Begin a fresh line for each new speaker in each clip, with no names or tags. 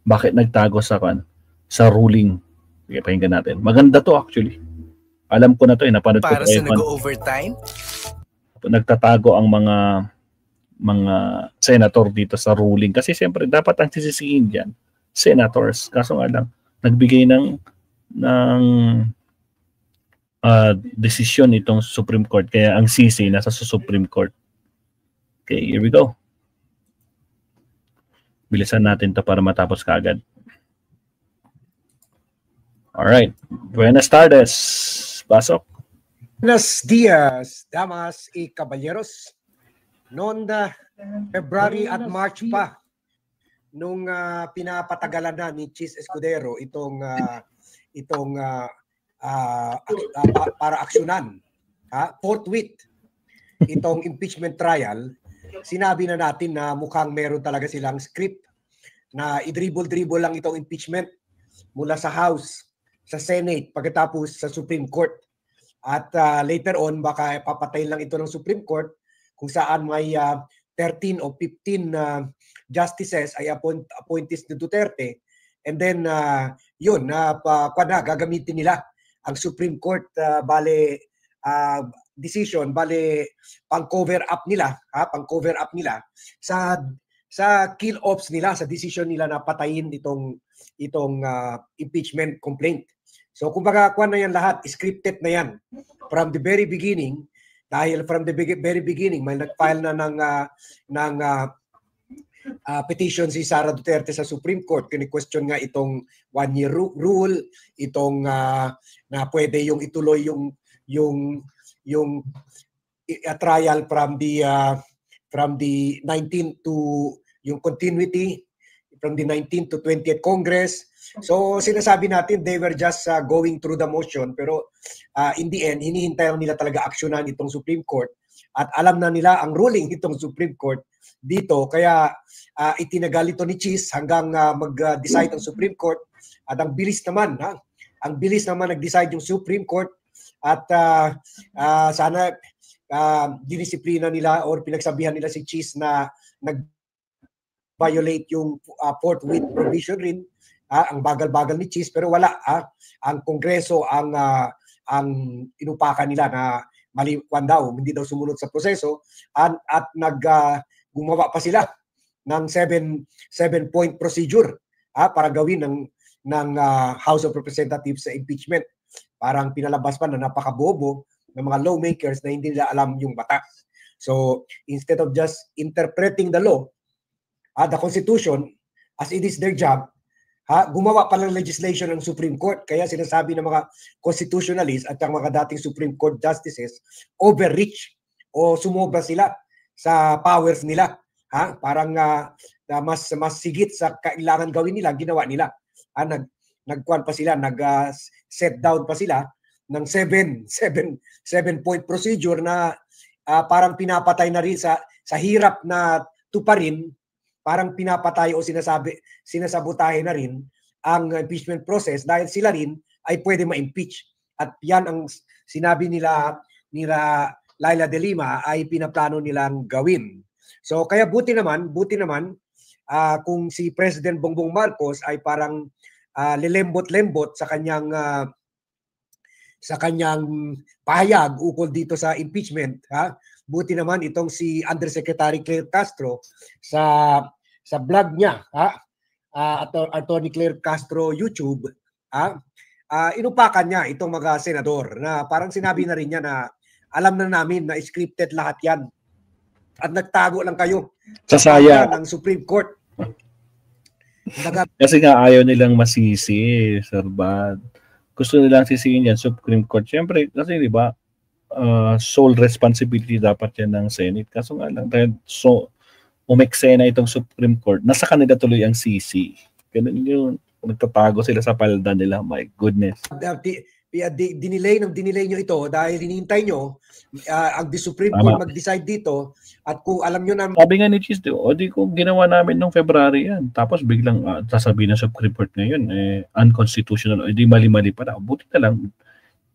bakit nagtago sa ruling. Sige, pakinggan natin. Maganda to actually. Alam ko na to, napanood ko
para sa nag-overtime.
Nagtatago ang mga senator dito sa ruling kasi siyempre dapat ang sisisihin diyan senators. Kaso nga lang nagbigay ng desisyon itong Supreme Court kaya ang sisi nasa Supreme Court. Okay, here we go. Bilisan natin to para matapos kaagad. Alright. Buenas tardes. Pasok.
Buenos días, damas y caballeros. Noong February at March pa, nung pinapatagalan na ni Chis Escudero itong para aksyonan, forthwith, itong impeachment trial, sinabi na natin na mukhang meron talaga silang script na i-dribble lang itong impeachment mula sa House, sa Senate, pagkatapos sa Supreme Court. At later on, baka papatay lang ito ng Supreme Court kung saan may 13 o 15 justices ay appointees ni Duterte. And then, gagamitin nila ang Supreme Court decision, pang-cover up nila sa kill ops nila, sa decision nila na patayin itong impeachment complaint. So kumbaga na yan lahat, scripted na yan from the very beginning, dahil from the very beginning may nag-file na ng petition si Sara Duterte sa Supreme Court, kini-question nga itong one-year rule, itong na pwede yung ituloy yung trial from the 19th to yung continuity from the 19th to 20th Congress. So sinasabi natin they were just going through the motion, pero in the end hinihintay nila talaga aksyonan itong Supreme Court at alam na nila ang ruling itong Supreme Court dito, kaya itinagal ito ni Chis hanggang mag-decide ang Supreme Court. At ang bilis naman nag-decide yung Supreme Court at sana dinisiplina nila or pinagsabihan nila si Chis na nag-violate yung forthwith provision rin. Ang bagal-bagal ni Chis, pero wala. Ang Kongreso ang inupakan nila na mali daw, hindi daw sumunod sa proseso at gumawa pa sila ng 7-point procedure para gawin ng House of Representatives sa impeachment. Parang pinalabas pa na napakabobo ng mga lawmakers na hindi nila alam yung batas. So instead of just interpreting the law, the Constitution, as it is their job, gumawa pa ng legislation ng Supreme Court. Kaya sinasabi ng mga constitutionalists at ang mga dating Supreme Court justices, overreach o sumobra sila sa powers nila. Parang mas sigit sa kailangan gawin nila, ginawa nila. Nagkuhan pa sila, nag-set down pa sila ng 7-point procedure na parang pinapatay na rin sa hirap na tuparin. Parang pinapatay o sinasabotahe na rin ang impeachment process dahil sila rin ay pwede ma-impeach. At yan ang sinabi nila Laila de Lima ay pinaplano nilang gawin. So kaya buti naman kung si President Bongbong Marcos ay parang lilembot-lembot sa kanyang pahayag ukol dito sa impeachment. Buti naman itong si Undersecretary Claire Castro sa vlog niya, Attorney Claire Castro YouTube, inupakan niya itong mga senador na parang sinabi na rin niya na alam na namin na scripted lahat yan at nagtago lang kayo sa saya ng Supreme Court.
Kasi nga ayaw nilang masisi, Sir Bad. Gusto nilang sisihin yan Supreme Court. Siyempre, kasi di ba, sole responsibility dapat yan ng Senate. Kaso nga lang, umeksena itong Supreme Court, nasa kanila tuloy ang CC. Ganun yun. Nagtatago sila sa palda nila. My goodness.
Dinelay nyo ito dahil hinihintay nyo ang Supreme Court mag-decide dito at kung alam nyo na...
Sabi nga ni Chis, di kung ginawa namin noong February yan. Tapos biglang sasabihin ng Supreme Court ngayon, unconstitutional, di mali-mali pala. Buti na lang,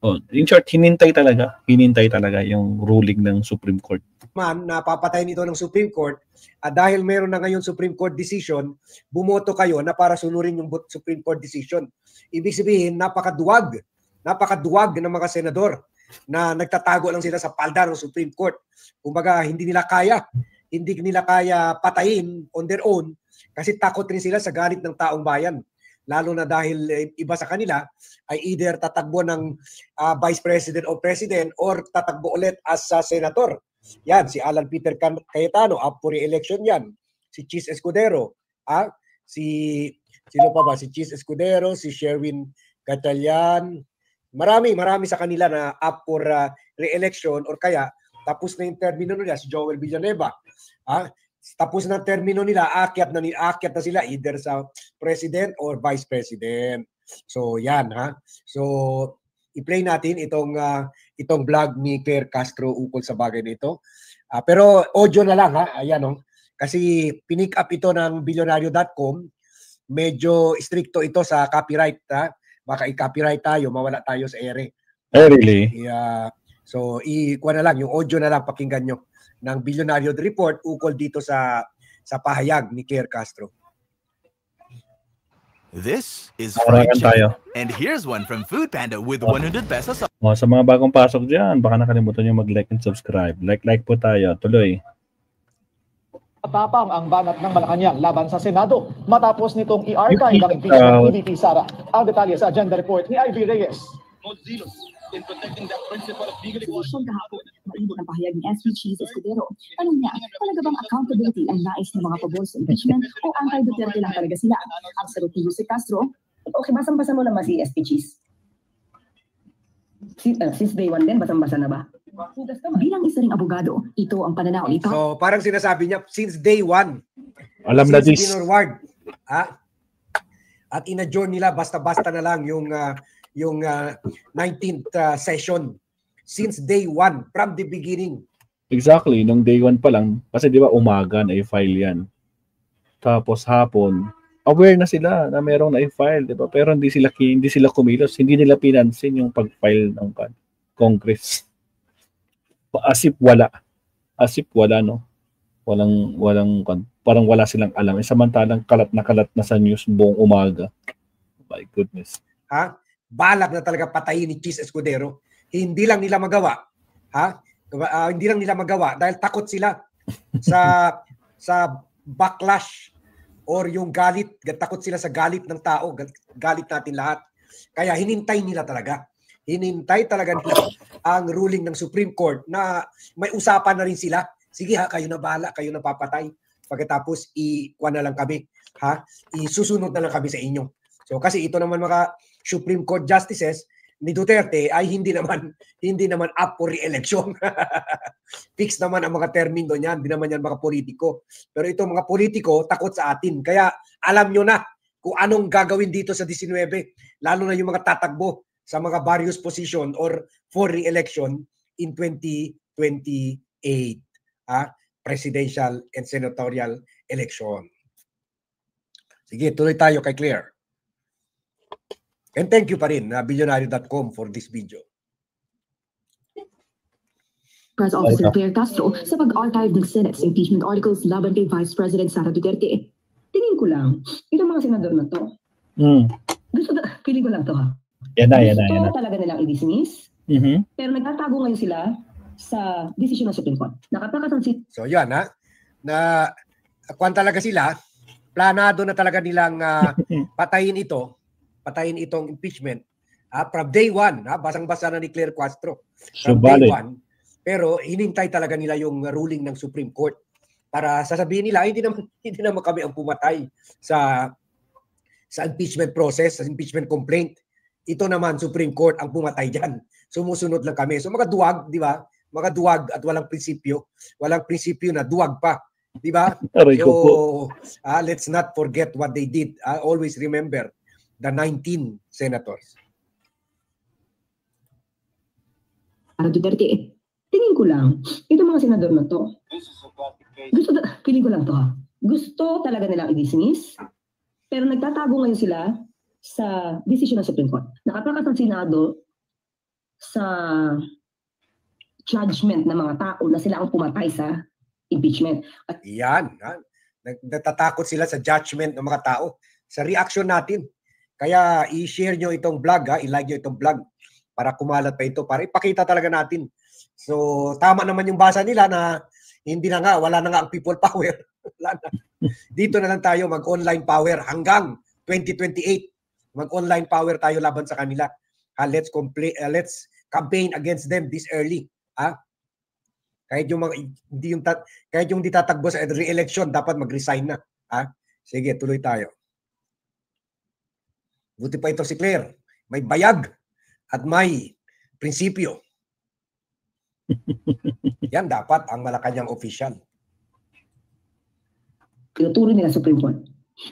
Oh, in short, hinintay talaga yung ruling ng Supreme Court.
Man, napapatayin ito ng Supreme Court, dahil meron na ngayon Supreme Court decision, bumoto kayo na para sunurin yung Supreme Court decision. Ibig sabihin, napakaduwag ng mga senador na nagtatago lang sila sa palda ng Supreme Court. Kumbaga, hindi nila kaya patayin on their own kasi takot rin sila sa galit ng taong bayan. Lalo na dahil iba sa kanila ay either tatakbo ng Vice President o President or tatakbo ulit as Senator. Yan, si Alan Peter Cayetano, up for re-election yan. Si Chis Escudero, sino pa ba? Si Chis Escudero, si Sherwin Gatchalian. Marami sa kanila na up for re-election or kaya tapos na yung termino nila, si Joel Villanueva. Tapos na termino nila, aakyat na sila either sa President or Vice President. So yan So i-play natin itong vlog ni Claire Castro ukol sa bagay nito. Pero audio na lang ayan kasi pinick up ito ng Billionario.com. Medyo stricto ito sa copyright baka i-copyright tayo, mawala tayo sa ere.
Really?
So ikuha na lang yung audio na lang, pakinggan nyo ng Billionario report ukol dito sa pahayag ni Claire Castro.
This is fried chicken.
Tayo.
And here's one from Food Panda with 100 pesos.
Sa mga bagong pasok dyan, baka nakalimutan nyo mag-like and subscribe. Like po tayo. Tuloy.
Matapang ang banat ng Malacanang laban sa Senado matapos nitong i-archive ang impeachment ni VP Sara. Ang detalye sa agenda report ni Ivy Reyes.
Posisyon kahapon, maibot ang pahayag ni SP Chis Escudero. Tanong niya, talaga bang accountability ang nais ng mga pabor sa impeachment o anti-Duterte lang talaga sila? Ang sagot ni Jose Castro, okay, basang-basa mo naman si SP Chis. Since day one din, basang-basa na ba? Bilang isa ring abogado, ito ang pananaw nito.
So parang sinasabi niya, since day one.
Alam na this.
At in-adjourn nila, basta-basta na lang yung 19th session since day one, from the beginning.
Exactly, nung day one pa lang, kasi di ba umaga na i-file yan. Tapos hapon, aware na sila na merong na-file, di ba? Pero hindi sila kumilos, hindi nila pinansin yung pag-file ng Congress. As if wala, no? Walang parang wala silang alam. Samantalang kalat na sa news buong umaga. My goodness.
Balak na talaga patayin ni Chis Escudero. Hindi lang nila magawa. Hindi lang nila magawa dahil takot sila sa backlash or yung galit. Takot sila sa galit ng tao. Galit natin lahat. Kaya hinintay nila talaga. Hinintay talaga nila ang ruling ng Supreme Court na may usapan na rin sila. Sige kayo na bahala, kayo na papatay. Pagkatapos ikuha na lang kami. Isusunod na lang kami sa inyo. So kasi ito naman mga Supreme Court justices ni Duterte ay hindi naman up for re-election. Fix naman ang mga termino niyan, hindi naman yan mga politiko. Pero itong mga politiko takot sa atin. Kaya alam nyo na kung anong gagawin dito sa 19, lalo na yung mga tatakbo sa mga various position or for re-election in 2028. Presidential and senatorial election. Sige, tuloy tayo kay Claire. And thank you pa rin Billionario.com for this video.
Press Officer Claire Castro sa pag-archive ng Senate's impeachment articles laban kay Vice President Sara Duterte. Tingin ko lang, itong mga senador na to, feeling ko lang to
Yan na.
Gusto talaga nilang i-dismiss, pero nagtatago ngayon sila sa desisyon ng Supreme Court. Nakatakas ang
So yan na kung talaga sila, planado na talaga nilang patayin itong impeachment from day one. Basang-basa na ni Claire Castro from day one. Pero hinintay talaga nila yung ruling ng Supreme Court para sasabihin nila hindi naman kami ang pumatay sa impeachment process, sa impeachment complaint. Ito naman Supreme Court ang pumatay diyan. Sumusunod lang kami. So mga duwag, di ba? Mga duwag at walang prinsipyo. Walang prinsipyo na duwag pa. Di ba? So let's not forget what they did. Always remember the 19 senators.
Para Duterte, tingin ko lang, itong mga senador na to, feeling ko lang to gusto talaga nilang i-dismiss, pero nagtatago ngayon sila sa desisyon ng Supreme Court. Nakatakas ang Senado
sa judgment ng mga tao na sila ang pumatay sa impeachment. At
Yan. Natatakot sila sa judgment ng mga tao, sa reaction natin. Kaya i-share nyo itong vlog, i-like nyo itong vlog para kumalat pa ito, para ipakita talaga natin. So, tama naman yung basa nila na hindi na nga, wala na nga ang people power. Wala na. Dito na lang tayo mag-online power hanggang 2028. Mag-online power tayo laban sa kanila. Let's campaign against them this early. Kahit yung kahit yung di tatakbo sa re-election, dapat mag-resign na. Sige, tuloy tayo. Buti pa ito si Claire. May bayag at may prinsipyo. Yan dapat ang Malacanang official.
tinuturo nila Supreme Court.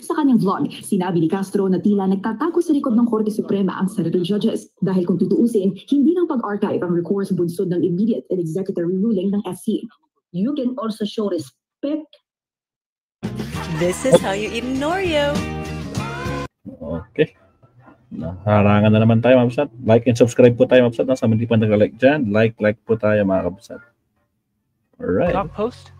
Sa kanyang vlog, sinabi ni Castro na tila nagtatago sa likod ng Korte Suprema ang senator judges dahil kung tutuusin, hindi ng pag-archive ang recourse bunsod ng immediate and executory ruling ng SC.
You can also show respect.
This is how you eat an Oreo.
Okay. Harangan na naman tayo, Mabsat. Like and subscribe po tayo, Mabsat. Nasa hindi pa nag-like dyan, like po tayo, mga Kabsat. Alright.
Blog post.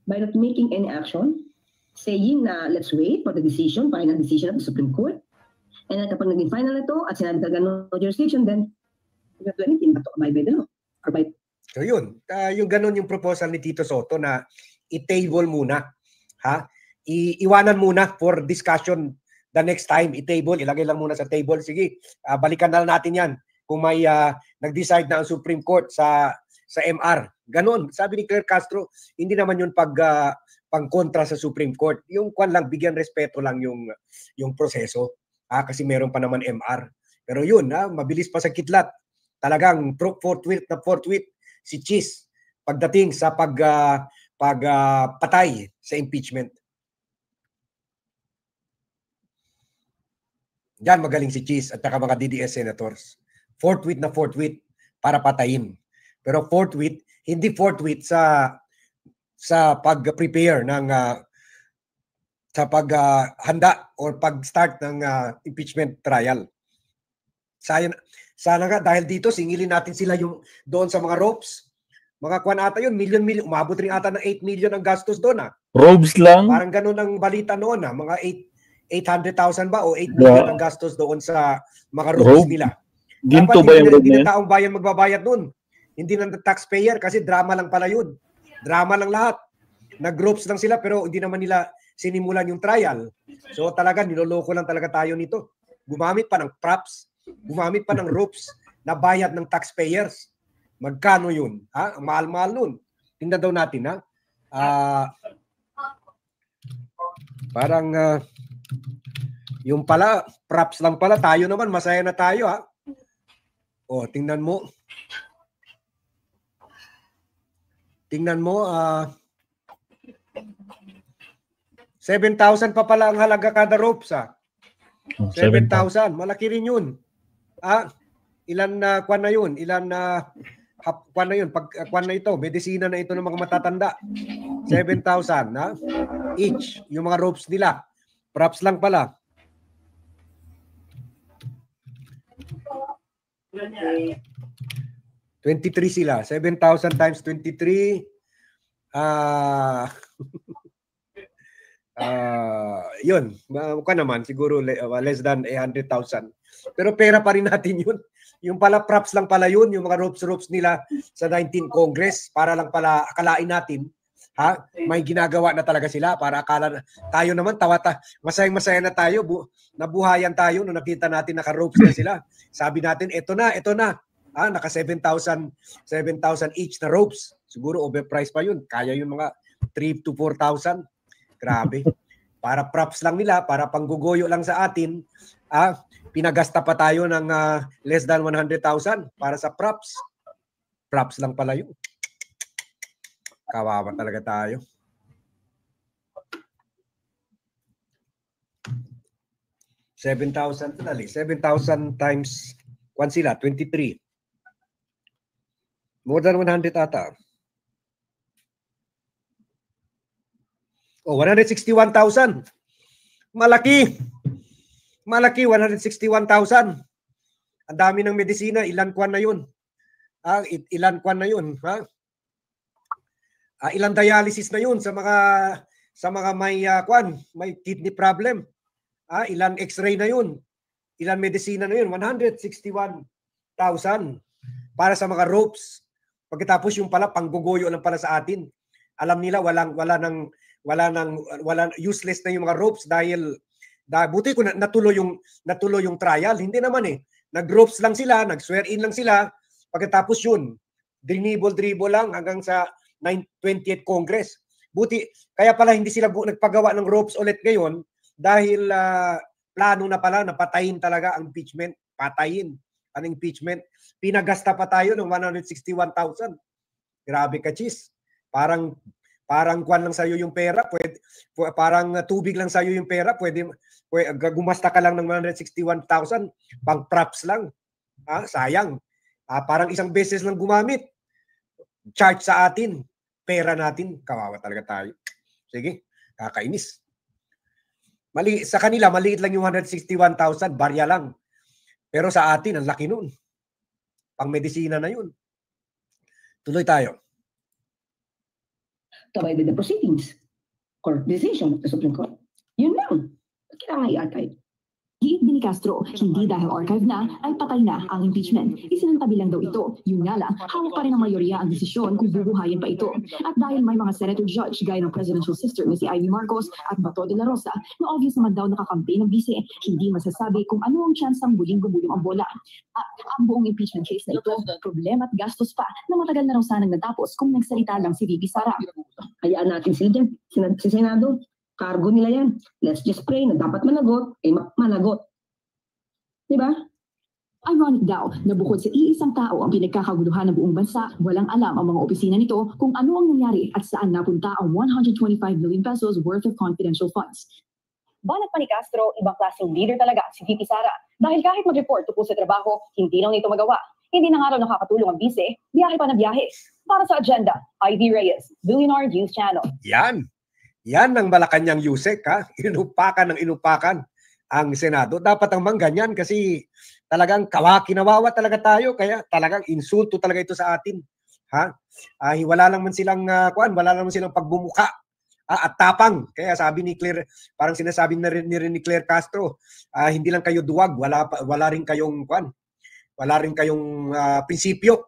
By not making any action, saying na let's wait for the decision, final decision of the Supreme Court. And then kapag naging final ito at sinabi talaga no jurisdiction, then we have to anything but to abide by the law. Or by...
So yun, yung ganun yung proposal ni Tito Soto na i-table muna. Iwanan muna for discussion the next time. I-table, ilagay lang muna sa table. Sige, balikan na lang natin yan kung may nag-decide na ang Supreme Court sa MR. Ganon. Sabi ni Claire Castro, hindi naman yun pang-kontra sa Supreme Court. Yung kwan lang, bigyan respeto lang yung proseso. Kasi meron pa naman MR. Pero yun, mabilis pa sa kitlat. Talagang forthwith si Cheese pagdating sa pagpatay sa impeachment. Diyan magaling si Cheese at saka mga DDS senators. Forthwith para patayin. Pero forthwith, hindi forthwith sa pag-prepare ng sa paghanda or pag-start ng impeachment trial. Sana nga dahil dito singilin natin sila yung doon sa mga ropes. Mga kwan ata yun, million, umabot rin ata ng 8 million ang gastos doon.
Robes lang?
Parang ganun ang balita noon. Mga 800,000 ba o 8 million ang gastos doon sa mga robes nila.
Ginto ba yung robe
hindi na taong bayan magbabayad doon. Hindi na taxpayer kasi drama lang pala yun. Drama lang lahat. Nag-ropes lang sila pero hindi naman nila sinimulan yung trial. So talaga niloloko lang talaga tayo nito. Gumamit pa ng props, gumamit pa ng ropes na bayad ng taxpayers. Magkano yun? Mahal-mahal nun. Tingnan daw natin parang yung pala, props lang pala. Tayo naman, masaya na tayo tingnan mo. Tingnan mo, 7,000 pa pala ang halaga kada ropes 7,000. Malaki rin yun. Ilan na kwan na yun? Ilan na kwan na yun? Pag kwan na ito, medisina na ito ng mga matatanda. 7,000 each. Yung mga ropes nila. Props lang pala. Okay. 23 sila. 7,000 times 23. Yun. Mukha naman. Siguro less than 100,000. Pero pera pa rin natin yun. Yung pala props lang pala yun. Yung mga ropes nila sa 19 Congress. Para lang pala akalain natin. May ginagawa na talaga sila. Para akala tayo naman masayang-masaya na tayo. Nabuhayan tayo nung nakita natin naka-ropes na sila. Sabi natin, ito na. Naka 7,000 each na ropes. Siguro overpriced pa yun. Kaya yung mga 3 to 4,000. Grabe. Para props lang nila, para panggugoyo lang sa atin, pinagasta pa tayo ng less than 100,000 para sa props. Props lang pala yun. Kawawa talaga tayo. $7,000 times 1 sila, 23. More than 100 ata. 161,000. Malaki. 161,000. Ang dami ng medisina, ilan kwan na yun. Ilan kwan na yun. Ilang dialysis na yun sa mga may kidney problem. Ilan x-ray na yun. Ilan medisina na yun. 161,000 para sa mga ropes. Pagkatapos yung pala pangguguyo lang pala sa atin. Alam nila wala useless na yung mga ropes dahil buti ko natuloy yung trial. Hindi naman nag-ropes lang sila, nag-swear in lang sila. Pagkatapos yun, dribble lang hanggang sa 20th Congress. Buti, kaya pala hindi sila nagpagawa ng ropes ulit ngayon dahil plano na pala na patayin talaga ang impeachment. Patayin ang impeachment. Pinagasta pa tayo ng 161,000. Grabe ka, Chis. Parang kwan lang sa'yo yung pera. Parang tubig lang sa'yo yung pera. Pwede gumasta ka lang ng 161,000. Pang props lang. Sayang. Parang isang beses lang gumamit. Charge sa atin. Pera natin. Kawawa talaga tayo. Sige. Kakainis. Sa kanila, maliit lang yung 161,000. Barya lang. Pero sa atin, ang laki nun. Pang medisina na yun. Tuloy tayo.
By the proceedings. Court decision of the Supreme Court. Yun lang. Kailangan i-archive.
Giit din ni Castro, hindi dahil archive na ay patay na ang impeachment. Isinantabi lang daw ito. Yun nga lang, hawak pa rin ng mayorya ang desisyon kung bubuhayin pa ito. At dahil may mga senator judge gaya ng presidential sister na si Ivy Marcos at Bato de la Rosa na obvious naman daw nakakampi ng bise, hindi masasabi kung ano ang chance ang buling-gubulong ang bola. At ang buong impeachment case na ito, problema at gastos pa na matagal na raw sanang natapos kung nagsalita lang si VP Sara.
Hayaan natin sila dyan, si Senado. Cargo nila yan. Let's just pray na dapat managot, managot. Diba?
Ironic daw na bukod sa iisang tao ang pinagkakaguluhan ng buong bansa, walang alam ang mga opisina nito kung ano ang nangyari at saan napunta ang 125 million pesos worth of confidential funds. Banat pa ni Castro, ibang klaseng leader talaga si VP Sara. Dahil kahit mag-report tungkol sa trabaho, hindi lang nito magawa. Hindi na nga raw nakakatulong ang bise, biyahe pa na biyahe. Para sa agenda, Ivy Reyes, Billionaire News Channel.
Yan ang Malacanang Yusek, inupakan ng inupakan ang Senado. Dapat ang mangganyan kasi talagang kinawawa talaga tayo, kaya talagang insulto talaga ito sa atin. Wala lang man silang pagbumuka at tapang. Kaya sabi ni Claire, parang sinasabi na rin ni Claire Castro, hindi lang kayo duwag, wala rin kayong prinsipyo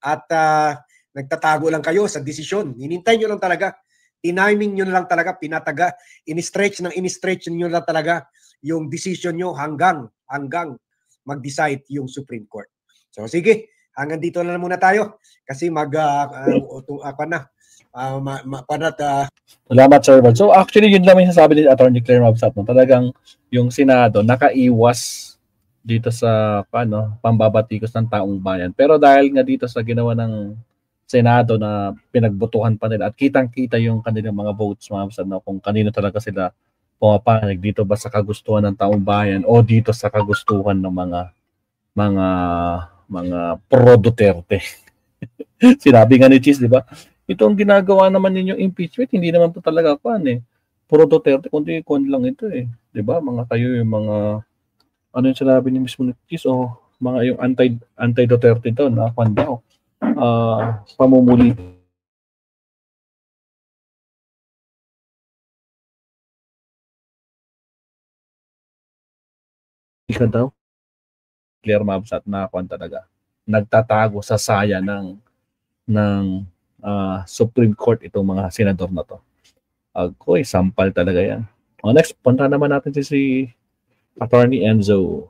at nagtatago lang kayo sa desisyon. Hinintay nyo lang talaga. Tiniming nyo lang talaga, in-stretch nyo lang talaga yung decision nyo hanggang mag-decide yung Supreme Court. So sige, hanggang dito na muna tayo kasi
Salamat, Sir Val. So actually, yun lang yung sasabi ni Attorney Claire Mabsat. Talagang yung Senado nakaiwas dito sa pambabatikos ng taong bayan. Pero dahil nga dito sa ginawa ng Senado na pinagbotohan pa nila at kitang-kita yung kanilang mga votes, kung kanino talaga sila pumapayag, dito ba sa kagustuhan ng taong bayan o dito sa kagustuhan ng mga pro-Duterte. Sinabi nga ni Cheese, di ba? Itong ginagawa naman ninyong impeachment, hindi naman po talaga pro-Duterte, kundi lang ito Di ba? Mga kayo yung mga ano yung sinabi ni mismo ni Cheese o mga yung anti-Duterte ito na daw. Pamumuli ka daw Claire Mabsat na talaga nagtatago sa saya ng Supreme Court itong mga senador na to. Sampal talaga yan. Next, punta naman natin si Attorney Enzo